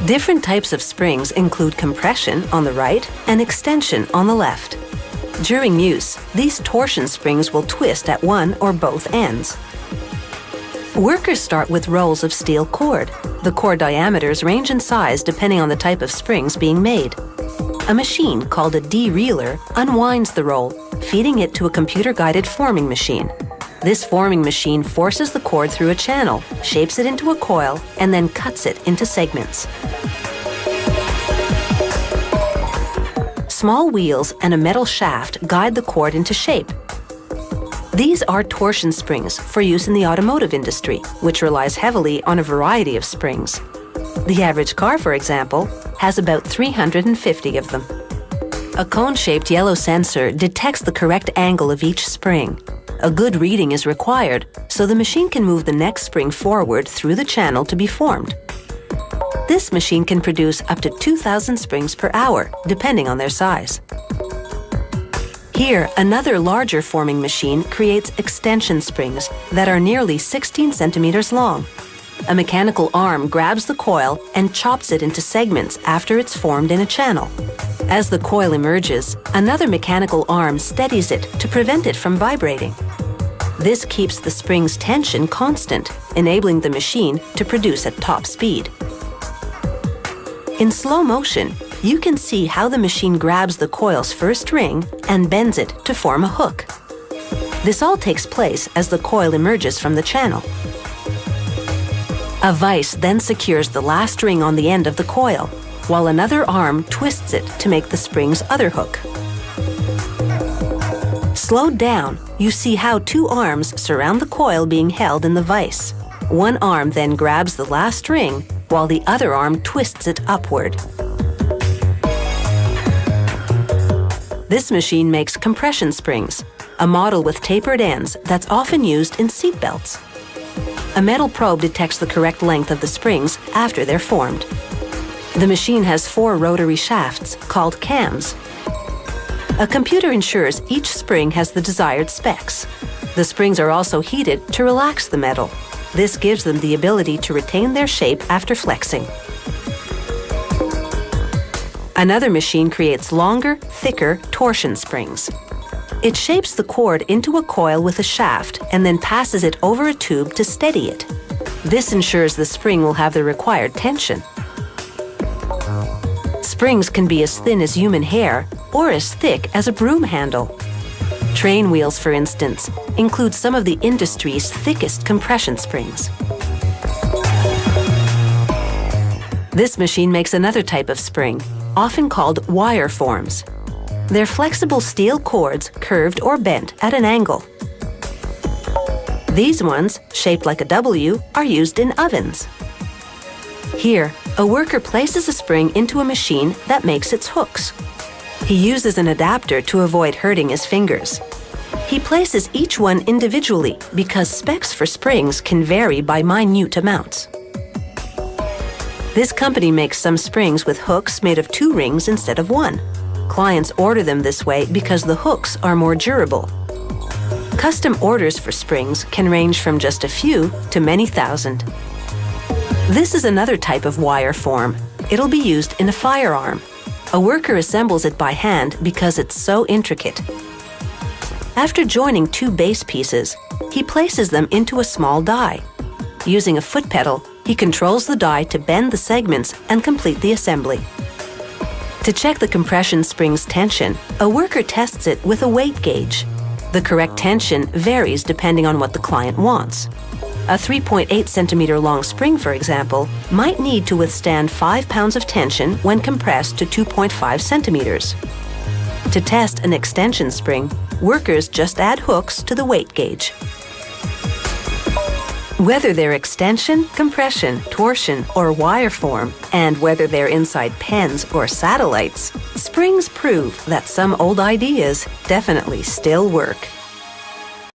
Different types of springs include compression on the right and extension on the left. During use, these torsion springs will twist at one or both ends. Workers start with rolls of steel cord. The cord diameters range in size depending on the type of springs being made. A machine called a de-reeler unwinds the roll, feeding it to a computer-guided forming machine. This forming machine forces the cord through a channel, shapes it into a coil, and then cuts it into segments. Small wheels and a metal shaft guide the cord into shape. These are torsion springs for use in the automotive industry, which relies heavily on a variety of springs. The average car, for example, has about 350 of them. A cone-shaped yellow sensor detects the correct angle of each spring. A good reading is required, so the machine can move the next spring forward through the channel to be formed. This machine can produce up to 2,000 springs per hour, depending on their size. Here, another larger forming machine creates extension springs that are nearly 16 centimeters long. A mechanical arm grabs the coil and chops it into segments after it's formed in a channel. As the coil emerges, another mechanical arm steadies it to prevent it from vibrating. This keeps the spring's tension constant, enabling the machine to produce at top speed. In slow motion, you can see how the machine grabs the coil's first ring and bends it to form a hook. This all takes place as the coil emerges from the channel. A vise then secures the last ring on the end of the coil, while another arm twists it to make the spring's other hook. Slowed down, you see how two arms surround the coil being held in the vise. One arm then grabs the last ring, while the other arm twists it upward. This machine makes compression springs, a model with tapered ends that's often used in seat belts. A metal probe detects the correct length of the springs after they're formed. The machine has 4 rotary shafts, called cams. A computer ensures each spring has the desired specs. The springs are also heated to relax the metal. This gives them the ability to retain their shape after flexing. Another machine creates longer, thicker torsion springs. It shapes the cord into a coil with a shaft and then passes it over a tube to steady it. This ensures the spring will have the required tension. Springs can be as thin as human hair or as thick as a broom handle. Train wheels, for instance, include some of the industry's thickest compression springs. This machine makes another type of spring, often called wire forms. They're flexible steel cords curved or bent at an angle. These ones, shaped like a W, are used in ovens. Here, a worker places a spring into a machine that makes its hooks. He uses an adapter to avoid hurting his fingers. He places each one individually because specs for springs can vary by minute amounts. This company makes some springs with hooks made of 2 rings instead of 1. Clients order them this way because the hooks are more durable. Custom orders for springs can range from just a few to many thousand. This is another type of wire form. It'll be used in a firearm. A worker assembles it by hand because it's so intricate. After joining 2 base pieces, he places them into a small die. Using a foot pedal, he controls the die to bend the segments and complete the assembly. To check the compression spring's tension, a worker tests it with a weight gauge. The correct tension varies depending on what the client wants. A 3.8 centimeter long spring, for example, might need to withstand 5 pounds of tension when compressed to 2.5 centimeters. To test an extension spring, workers just add hooks to the weight gauge. Whether they're extension, compression, torsion, or wire form, and whether they're inside pens or satellites, springs prove that some old ideas definitely still work.